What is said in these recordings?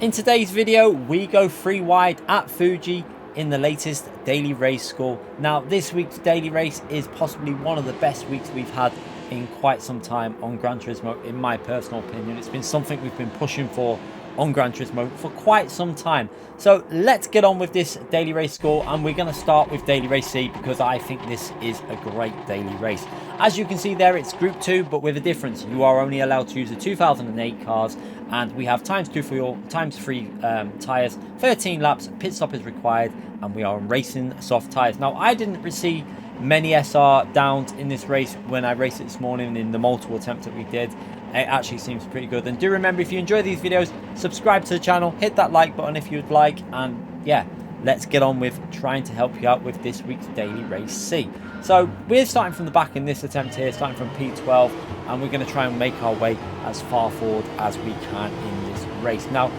In today's video, we go 3 wide at Fuji in the latest daily race score. Now, this week's daily race is possibly one of the best weeks we've had in quite some time on Gran Turismo, in my personal opinion. It's been something we've been pushing for on Gran Turismo for quite some time. So let's get on with this daily race score, and we're going to start with daily race C because I think this is a great daily race. As you can see there, it's group 2, but with a difference. You are only allowed to use the 2008 cars, and we have ×2 fuel, ×3 tyres, 13 laps, pit stop is required, and we are on racing soft tyres. Now, I didn't see many SR downs in this race when I raced it this morning in the multiple attempts that we did. It actually seems pretty good. And do remember, if you enjoy these videos, subscribe to the channel, hit that like button if you'd like, and yeah, let's get on with trying to help you out with this week's daily race C. So we're starting from the back in this attempt here, starting from P12, and we're going to try and make our way as far forward as we can in this race. Now,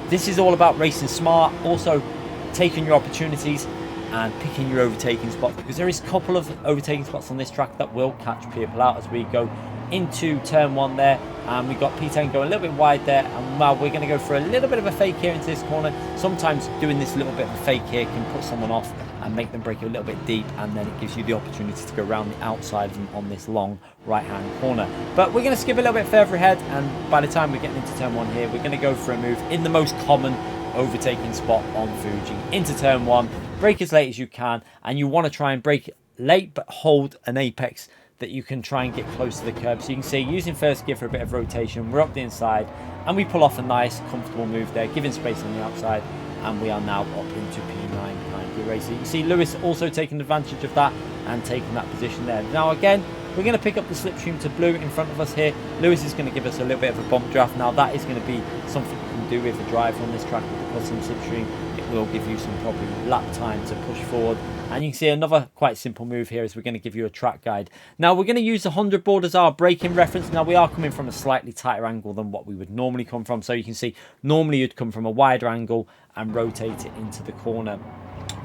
this is all about racing smart, also taking your opportunities and picking your overtaking spots, because there is a couple of overtaking spots on this track that will catch people out as we go into turn 1 there, and we've got P10 going a little bit wide there, and well, we're going to go for a little bit of a fake here into this corner. Sometimes doing this little bit of a fake here can put someone off and make them brake a little bit deep, and then it gives you the opportunity to go around the outside of them on this long right hand corner. But we're going to skip a little bit further ahead, and by the time we're getting into turn 1 here, we're going to go for a move in the most common overtaking spot on Fuji into turn 1. Brake as late as you can, and you want to try and brake late but hold an apex that you can try and get close to the curb. So you can see, using first gear for a bit of rotation, we're up the inside and we pull off a nice comfortable move there, giving space on the outside, and we are now up into P9 kind of race. So you can see Lewis also taking advantage of that and taking that position there. Now again, we're going to pick up the slipstream to blue in front of us here. Lewis is going to give us a little bit of a bump draft. Now that is going to be something you can do with the driver on this track with the custom slipstream. It will give you some probably lap time to push forward. And you can see another quite simple move here is we're going to give you a track guide. Now we're going to use the 100 board as our braking reference. Now we are coming from a slightly tighter angle than what we would normally come from. So you can see normally you'd come from a wider angle and rotate it into the corner.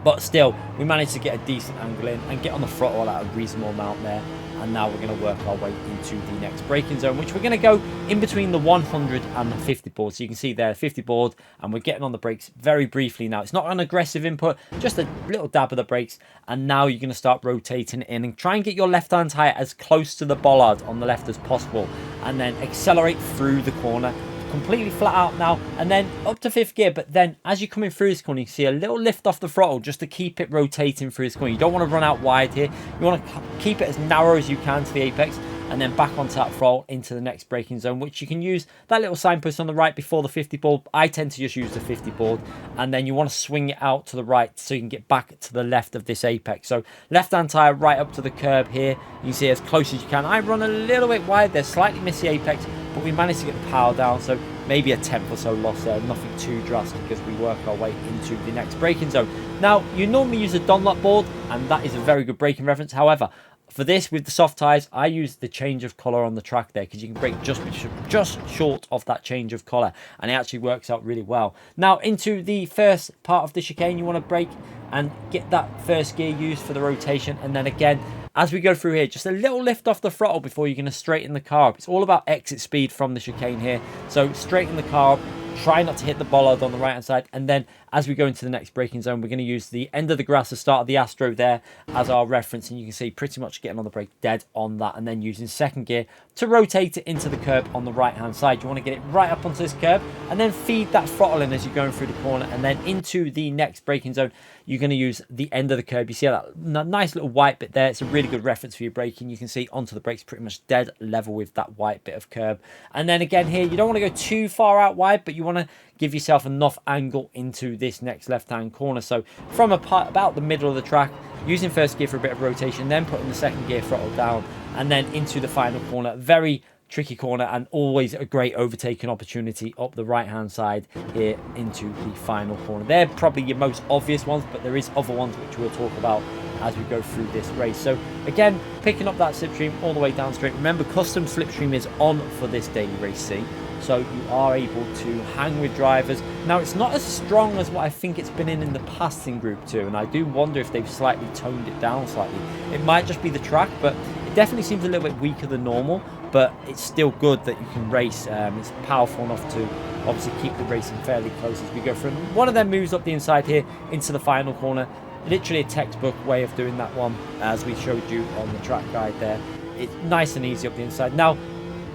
But still, we managed to get a decent angle in and get on the throttle at a reasonable amount there. And now we're going to work our way into the next braking zone, which we're going to go in between the 100 and the 50 board. So you can see there, 50 board, and we're getting on the brakes very briefly now. It's not an aggressive input, just a little dab of the brakes. And now you're going to start rotating in and try and get your left-hand tyre as close to the bollard on the left as possible. And then accelerate through the corner. Completely flat out now, and then up to 5th gear. But then as you're coming through this corner, you see a little lift off the throttle just to keep it rotating through this corner. You don't want to run out wide here. You want to keep it as narrow as you can to the apex, and then back onto that throttle into the next braking zone, which you can use that little signpost on the right before the 50 board. I tend to just use the 50 board, and then you want to swing it out to the right so you can get back to the left of this apex. So left hand tire right up to the curb here. You can see as close as you can. I run a little bit wide there, slightly miss the apex, but we managed to get the power down, so maybe a 10th or so loss there, nothing too drastic as we work our way into the next braking zone. Now, you normally use a Dunlop board, and that is a very good braking reference. However, for this, with the soft tyres, I use the change of colour on the track there, because you can brake just short of that change of colour, and it actually works out really well. Now, into the first part of the chicane, you want to brake and get that first gear used for the rotation, and then again, as we go through here, just a little lift off the throttle before you're going to straighten the car up. It's all about exit speed from the chicane here. So straighten the car up, try not to hit the bollard on the right hand side, and then as we go into the next braking zone, we're going to use the end of the grass, the start of the Astro there as our reference, and you can see pretty much getting on the brake dead on that, and then using 2nd gear to rotate it into the curb on the right hand side. You want to get it right up onto this curb and then feed that throttle in as you're going through the corner, and then into the next braking zone you're going to use the end of the curb. You see that nice little white bit there? It's a really good reference for your braking. You can see onto the brakes pretty much dead level with that white bit of curb. And then again here, you don't want to go too far out wide, but you want to give yourself enough angle into this next left-hand corner. So from about the middle of the track, using first gear for a bit of rotation, then putting the 2nd gear throttle down, and then into the final corner. Very tricky corner, and always a great overtaking opportunity up the right hand side here into the final corner. They're probably your most obvious ones, but there is other ones which we'll talk about as we go through this race. So again, picking up that slipstream all the way down straight. Remember, custom slipstream is on for this daily race C, so you are able to hang with drivers. Now, it's not as strong as what I think it's been in the past in Group 2, and I do wonder if they've slightly toned it down slightly. It might just be the track, but it definitely seems a little bit weaker than normal, but it's still good that you can race. It's powerful enough to obviously keep the racing fairly close as we go from one of them moves up the inside here into the final corner. Literally a textbook way of doing that one, as we showed you on the track guide there. It's nice and easy up the inside. Now,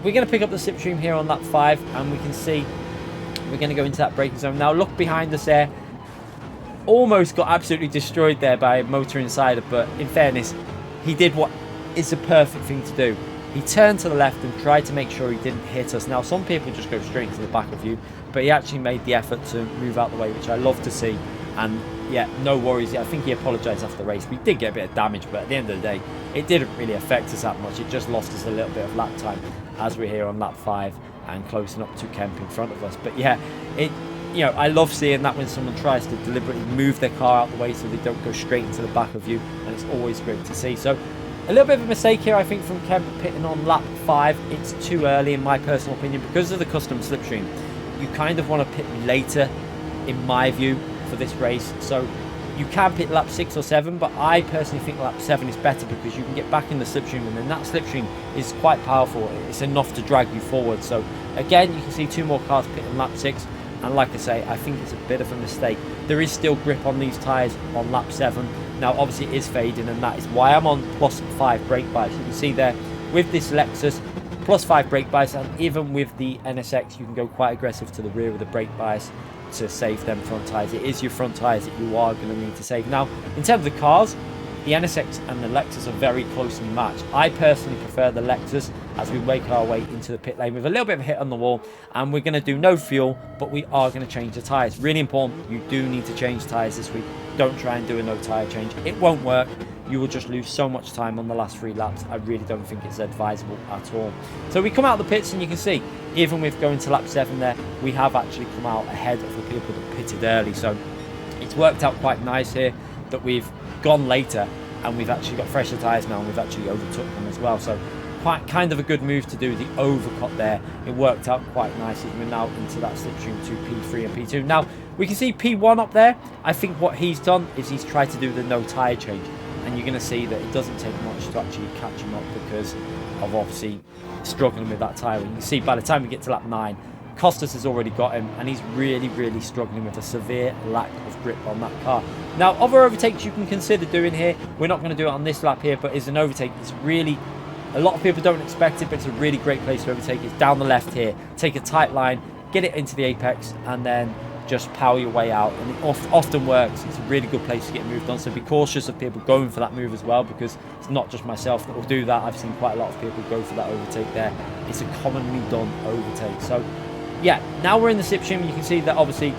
we're going to pick up the slipstream here on lap 5, and we can see we're going to go into that braking zone. Now, look behind us there. Almost got absolutely destroyed there by Motor Insider, but in fairness, he did what is the perfect thing to do. He turned to the left and tried to make sure he didn't hit us. Now, some people just go straight into the back of you, but he actually made the effort to move out the way, which I love to see. And yeah, no worries. I think he apologised after the race. We did get a bit of damage, but at the end of the day, it didn't really affect us that much. It just lost us a little bit of lap time as we're here on lap 5 and closing up to Kemp in front of us. But yeah, I love seeing that when someone tries to deliberately move their car out the way so they don't go straight into the back of you, and it's always great to see. So a little bit of a mistake here, I think, from Kemp pitting on lap 5. It's too early, in my personal opinion, because of the custom slipstream. You kind of want to pit later, in my view, for this race. So you can pit lap 6 or 7, but I personally think lap 7 is better because you can get back in the slipstream, and then that slipstream is quite powerful. It's enough to drag you forward. So again, you can see 2 more cars pitting lap 6, and like I say, I think it's a bit of a mistake. There is still grip on these tyres on lap 7. Now obviously it is fading, and that is why I'm on +5 brake bias. You can see there with this Lexus +5 brake bias, and even with the NSX you can go quite aggressive to the rear with the brake bias to save them front tyres. It is your front tyres that you are going to need to save. Now, in terms of cars, the NSX and the Lexus are very closely matched. I personally prefer the Lexus as we make our way into the pit lane with a little bit of a hit on the wall, and we're going to do no fuel, but we are going to change the tyres. Really important, you do need to change tyres this week. Don't try and do a no tyre change. It won't work. You will just lose so much time on the last 3 laps. I really don't think it's advisable at all. So we come out of the pits, and you can see, even with going to lap 7 there, we have actually come out ahead of the people that pitted early. So it's worked out quite nice here that we've gone later, and we've actually got fresher tyres now, and we've actually overtook them as well. So quite kind of a good move to do the overcut there. It worked out quite nicely. We're now into that slipstream to P3 and P2. Now we can see P1 up there. I think what he's done is he's tried to do the no tyre change, and you're going to see that it doesn't take much to actually catch him up because of obviously struggling with that tyre. You can see by the time we get to lap 9, Costas has already got him, and he's really struggling with a severe lack of grip on that car. Now, other overtakes you can consider doing here, we're not going to do it on this lap here, but is an overtake that's really, a lot of people don't expect it, but it's a really great place to overtake. It's down the left here, take a tight line, get it into the apex, and then just power your way out, and it often works. It's a really good place to get moved on, so be cautious of people going for that move as well, because it's not just myself that will do that. I've seen quite a lot of people go for that overtake there. It's a commonly done overtake. So yeah, now we're in the slipstream. You can see that obviously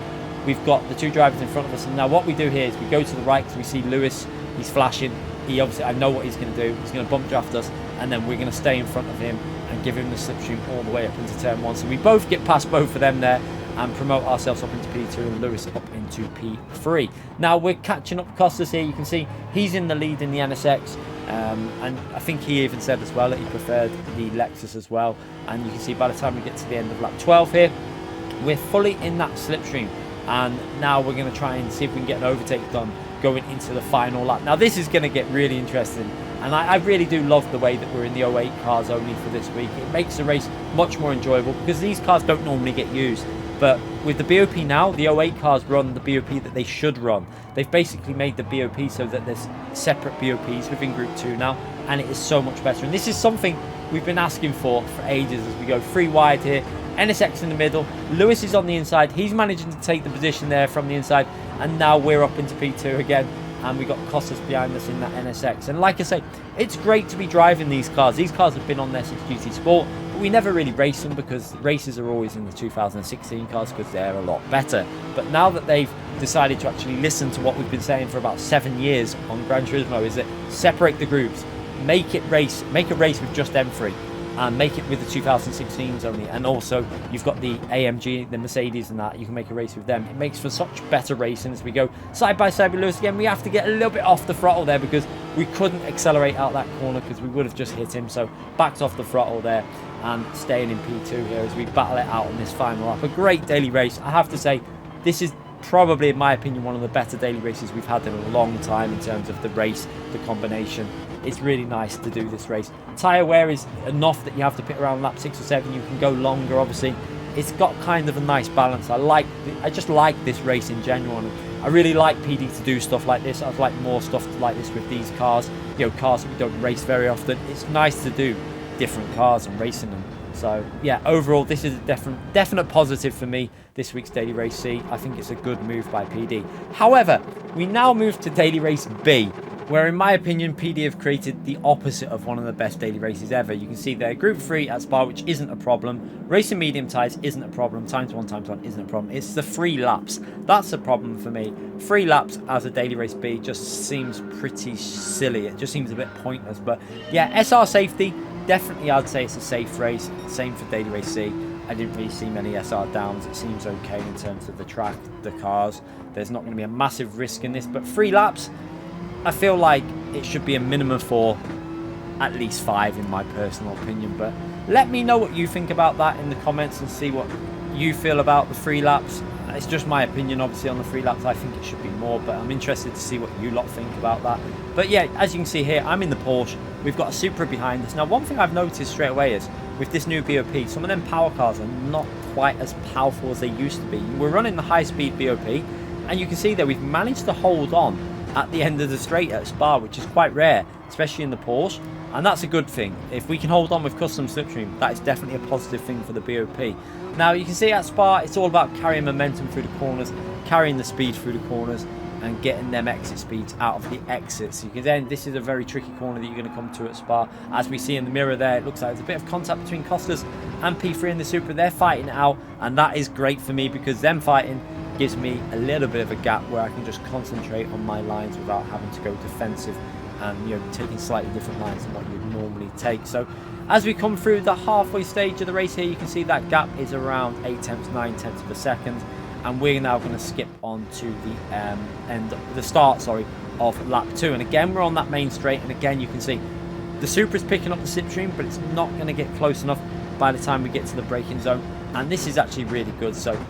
we've got the 2 drivers in front of us, and now what we do here is we go to the right because we see Lewis. He's flashing. He obviously, I know what he's going to do. He's going to bump draft us, and then we're going to stay in front of him and give him the slipstream all the way up into turn 1. So we both get past both of them there and promote ourselves up into P2 and Lewis up into P3. Now we're catching up Costas here. You can see he's in the lead in the NSX, and I think he even said as well that he preferred the Lexus as well. And you can see by the time we get to the end of lap 12 here, we're fully in that slipstream, and now we're going to try and see if we can get an overtake done going into the final lap. Now this is going to get really interesting, and I really do love the way that we're in the 08 cars only for this week. It makes the race much more enjoyable because these cars don't normally get used. But with the BOP now, the 08 cars run the BOP that they should run. They've basically made the BOP so that there's separate BOPs within Group 2 now, and it is so much better. And this is something we've been asking for ages as we go 3 wide here. NSX in the middle, Lewis is on the inside. He's managing to take the position there from the inside, and now we're up into P2 again, and we got Costas behind us in that NSX. And like I say, it's great to be driving these cars. These cars have been on there since GT Sport, but we never really race them because races are always in the 2016 cars because they're a lot better. But now that they've decided to actually listen to what we've been saying for about 7 years on Gran Turismo, is that separate the groups, make a race with just them 3, and make it with the 2016s only. And also you've got the AMG, the Mercedes, and that you can make a race with them. It makes for such better racing. As we go side by side with Lewis again, we have to get a little bit off the throttle there because we couldn't accelerate out that corner because we would have just hit him. So backed off the throttle there and staying in P2 here as we battle it out on this final lap. A great daily race. I have to say, this is probably, in my opinion, one of the better daily races we've had in a long time in terms of the race, the combination. it's really nice to do this race. Tyre wear is enough that you have to pit around lap 6 or 7. You can go longer, obviously. It's got kind of a nice balance. I just like this race in general, and I really like PD to do stuff like this. I'd like more stuff like this with these cars, you know, cars that we don't race very often. It's nice to do different cars and racing them. So yeah, overall this is a definite positive for me, this week's Daily Race C. I think it's a good move by PD. However, we now move to Daily Race B, where in my opinion PD have created the opposite of one of the best daily races ever. You can see there Group 3 at Spa, which isn't a problem. Racing medium tyres isn't a problem. Times 1 isn't a problem. It's the 3 laps. That's a problem for me. 3 laps as a Daily Race B just seems pretty silly. It just seems a bit pointless. But yeah, SR safety, definitely I'd say it's a safe race. Same for Daily Race C. I didn't really see many SR downs. It seems okay in terms of the track, the cars. There's not going to be a massive risk in this. But 3 laps, I feel like it should be a minimum for at least 5 in my personal opinion. But let me know what you think about that in the comments and see what you feel about the 3 laps. It's just my opinion, obviously, on the 3 laps. I think it should be more, but I'm interested to see what you lot think about that. But yeah, as you can see here, I'm in the Porsche. We've got a Supra behind us. Now, one thing I've noticed straight away is with this new BOP, some of them power cars are not quite as powerful as they used to be. We're running the high-speed BOP, and you can see that we've managed to hold on at the end of the straight at Spa, which is quite rare, especially in the Porsche, and that's a good thing. If we can hold on with custom slipstream, that is definitely a positive thing for the BOP. Now you can see at Spa, it's all about carrying momentum through the corners, carrying the speed through the corners, and getting them exit speeds out of the exits. You can then, this is a very tricky corner that you're going to come to at Spa. As we see in the mirror there, it looks like there's a bit of contact between Costas and P3 in the Supra. They're fighting it out, and that is great for me because them fighting gives me a little bit of a gap where I can just concentrate on my lines without having to go defensive and, you know, taking slightly different lines than what you'd normally take. So as we come through the halfway stage of the race here, you can see that gap is around 8 tenths, 9 tenths of a second, and we're now going to skip on to the start of lap 2. And again, we're on that main straight, and again you can see the Supra's picking up the slipstream, but it's not going to get close enough by the time we get to the braking zone, and this is actually really good. So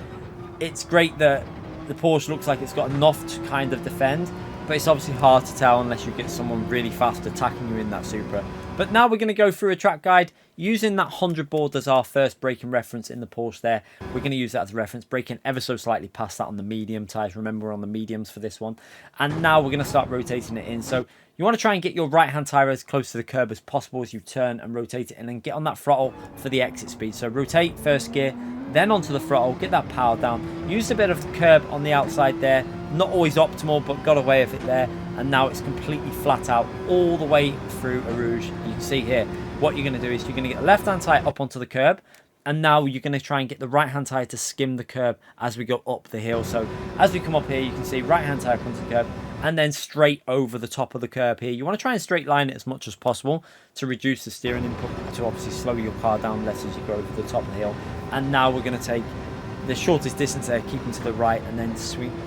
it's great that the Porsche looks like it's got enough to kind of defend, but it's obviously hard to tell unless you get someone really fast attacking you in that Supra. But now we're going to go through a track guide using that 100 board as our first braking reference in the Porsche there. We're going to use that as a reference, braking ever so slightly past that on the medium tyres. Remember, we're on the mediums for this one. And now we're going to start rotating it in. So you want to try and get your right-hand tyre as close to the curb as possible as you turn and rotate it in, and get on that throttle for the exit speed. So rotate first gear, then onto the throttle, get that power down. Use a bit of the curb on the outside there. Not always optimal, but got away with it there. And now it's completely flat out all the way through a Rouge. You can see here, what you're going to do is you're going to get the left-hand tyre up onto the curb. And now you're going to try and get the right-hand tyre to skim the curb as we go up the hill. So as we come up here, you can see right-hand tyre comes to the curb, and then straight over the top of the curb here. You want to try and straight line it as much as possible to reduce the steering input, to obviously slow your car down less as you go over the top of the hill. And now we're going to take the shortest distance there, keeping to the right, and then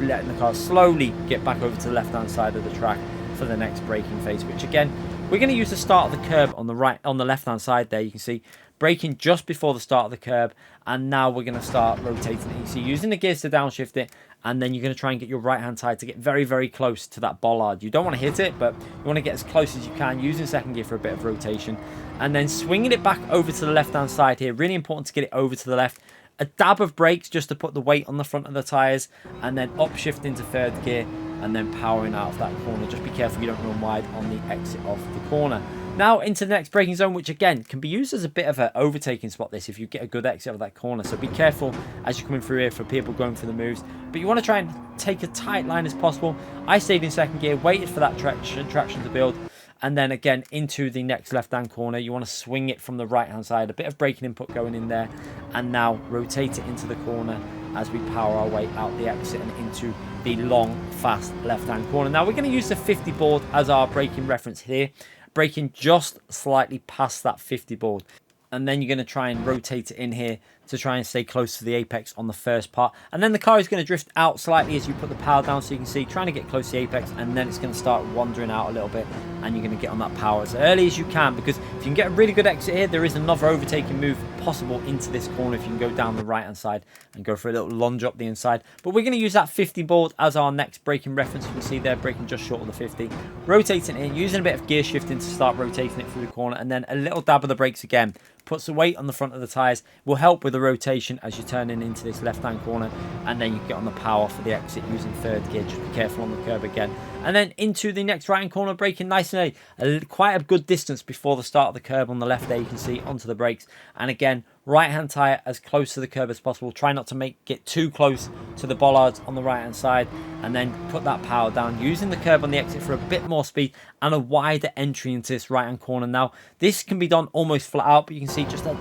letting the car slowly get back over to the left-hand side of the track for the next braking phase, which again, we're going to use the start of the curb on the left-hand side there. You can see braking just before the start of the curb, and now we're going to start rotating it. You see, using the gears to downshift it, and then you're going to try and get your right-hand tyre to get very, very close to that bollard. You don't want to hit it, but you want to get as close as you can, using second gear for a bit of rotation, and then swinging it back over to the left-hand side here. Really important to get it over to the left. A dab of brakes just to put the weight on the front of the tyres, and then upshift into third gear, and then powering out of that corner. Just be careful you don't run wide on the exit of the corner. Now into the next braking zone, which again can be used as a bit of an overtaking spot, this, if you get a good exit of that corner. So be careful as you're coming through here for people going for the moves. But you want to try and take a tight line as possible. I stayed in second gear, waited for that traction to build, and then again into the next left-hand corner. You want to swing it from the right-hand side, a bit of braking input going in there, and now rotate it into the corner as we power our way out the exit and into the long, fast left-hand corner. Now we're going to use the 50 board as our braking reference here, braking just slightly past that 50 board. And then you're going to try and rotate it in here to try and stay close to the apex on the first part. And then the car is going to drift out slightly as you put the power down, so you can see, trying to get close to the apex, and then it's going to start wandering out a little bit, and you're going to get on that power as early as you can, because if you can get a really good exit here, there is another overtaking move possible into this corner if you can go down the right hand side and go for a little lunge up the inside. But we're going to use that 50 board as our next braking reference. You can see there, braking just short of the 50, rotating it in, using a bit of gear shifting to start rotating it through the corner, and then a little dab of the brakes again. Puts the weight on the front of the tyres, will help with the rotation as you're turning into this left-hand corner, and then you get on the power for the exit using third gear. Just be careful on the curb again. And then into the next right-hand corner, braking nice and early. Quite a good distance before the start of the curb on the left there, you can see, onto the brakes. And again, right-hand tyre as close to the curb as possible. Try not to get too close to the bollards on the right-hand side, and then put that power down, using the curb on the exit for a bit more speed and a wider entry into this right-hand corner. Now, this can be done almost flat out, but you can see just a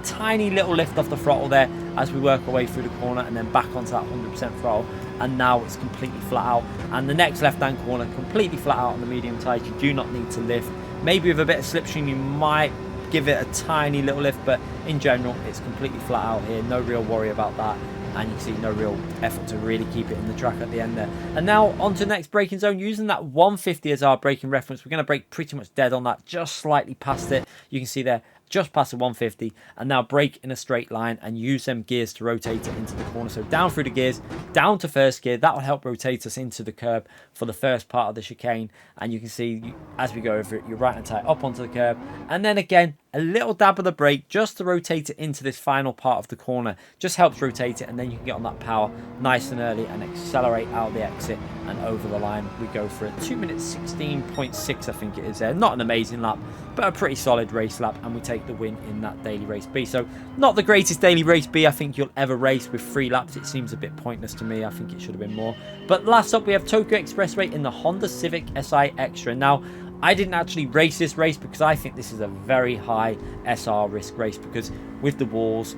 tiny little lift off the throttle there as we work our way through the corner, and then back onto that 100% throttle, and now it's completely flat out. And the next left-hand corner, completely flat out on the medium tyres. You do not need to lift. Maybe with a bit of slipstream, you might give it a tiny little lift, but in general, it's completely flat out here. No real worry about that. And you can see no real effort to really keep it in the track at the end there. And now on to the next braking zone, using that 150 as our braking reference. We're going to brake pretty much dead on that, just slightly past it. You can see there, just past the 150, and now brake in a straight line and use them gears to rotate it into the corner. So down through the gears, down to first gear. That will help rotate us into the curb for the first part of the chicane. And you can see as we go over it, your right hand tyre up onto the curb, and then again a little dab of the brake just to rotate it into this final part of the corner. Just helps rotate it, and then you can get on that power nice and early and accelerate out the exit and over the line. We go for a 2 minutes 16.6, I think it is there. Not an amazing lap, but a pretty solid race lap, and we take the win in that daily race B. So not the greatest daily race B I think you'll ever race with 3 laps. It seems a bit pointless to me. I think it should have been more. But last up, we have Tokyo Expressway in the Honda Civic Si Extra. Now, I didn't actually race this race because I think this is a very high SR risk race, because with the walls,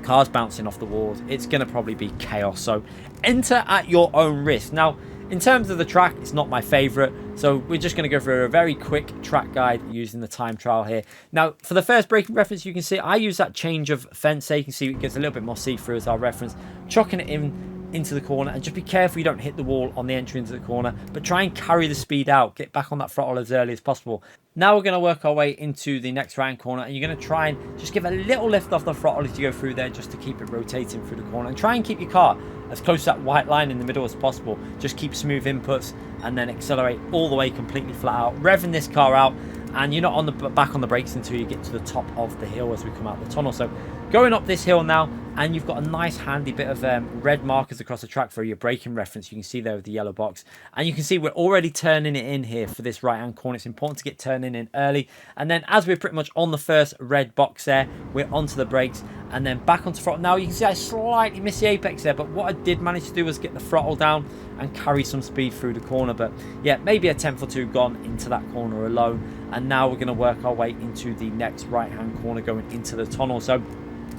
cars bouncing off the walls, it's going to probably be chaos. So enter at your own risk. Now, in terms of the track, it's not my favourite, so we're just going to go through a very quick track guide using the time trial here. Now, for the first braking reference, you can see I use that change of fence there. You can see it gets a little bit more see-through as our reference, chucking it into the corner, and just be careful you don't hit the wall on the entry into the corner, but try and carry the speed out, get back on that throttle as early as possible. Now we're going to work our way into the next right corner, and you're going to try and just give a little lift off the throttle as you go through there, just to keep it rotating through the corner, and try and keep your car as close to that white line in the middle as possible. Just keep smooth inputs and then accelerate all the way completely flat out, revving this car out, and you're not on the back on the brakes until you get to the top of the hill as we come out the tunnel. So going up this hill now, and you've got a nice handy bit of red markers across the track for your braking reference. You can see there with the yellow box, and you can see we're already turning it in here for this right hand corner. It's important to get turning in early, and then as we're pretty much on the first red box there, we're onto the brakes and then back onto throttle. Now you can see I slightly missed the apex there, but what I did manage to do was get the throttle down and carry some speed through the corner. But yeah, maybe a tenth or two gone into that corner alone. And now we're going to work our way into the next right hand corner going into the tunnel. So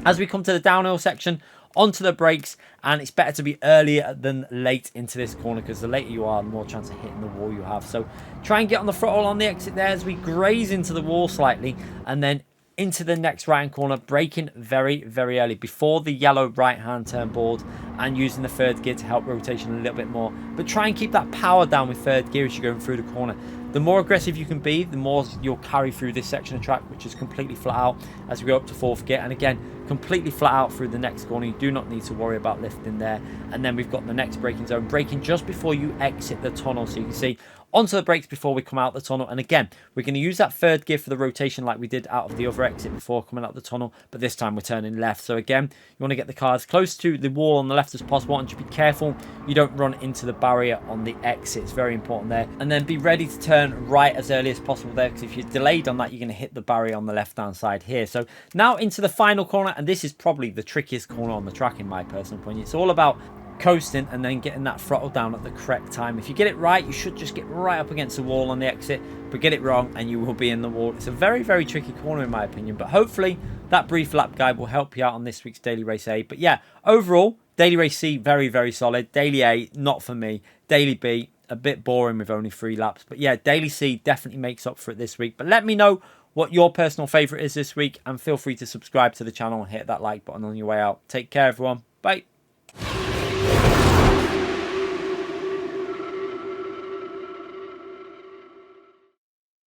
as we come to the downhill section, onto the brakes, and it's better to be earlier than late into this corner, because the later you are, the more chance of hitting the wall you have. So try and get on the throttle on the exit there as we graze into the wall slightly, and then into the next right hand corner, braking very, very early before the yellow right hand turn board, and using the third gear to help rotation a little bit more. But try and keep that power down with third gear as you're going through the corner. The more aggressive you can be, the more you'll carry through this section of track, which is completely flat out as we go up to fourth gear. And again, completely flat out through the next corner. You do not need to worry about lifting there. And then we've got the next braking zone, braking just before you exit the tunnel. So you can see onto the brakes before we come out the tunnel. And again, we're going to use that third gear for the rotation like we did out of the other exit before coming out the tunnel, but this time we're turning left. So again, you want to get the car as close to the wall on the left as possible, and just be careful you don't run into the barrier on the exit. It's very important there. And then be ready to turn right as early as possible there, because if you're delayed on that, you're going to hit the barrier on the left hand side here. So now into the final corner, and this is probably the trickiest corner on the track in my personal opinion. It's all about coasting and then getting that throttle down at the correct time. If you get it right, you should just get right up against the wall on the exit, but get it wrong and you will be in the wall. It's a very, very tricky corner in my opinion, but hopefully that brief lap guide will help you out on this week's Daily Race A. But yeah, overall, Daily Race C, very, very solid. Daily A, not for me. Daily B, a bit boring with only 3 laps. But yeah, Daily C definitely makes up for it this week. But let me know what your personal favourite is this week, and feel free to subscribe to the channel and hit that like button on your way out. Take care, everyone. Bye.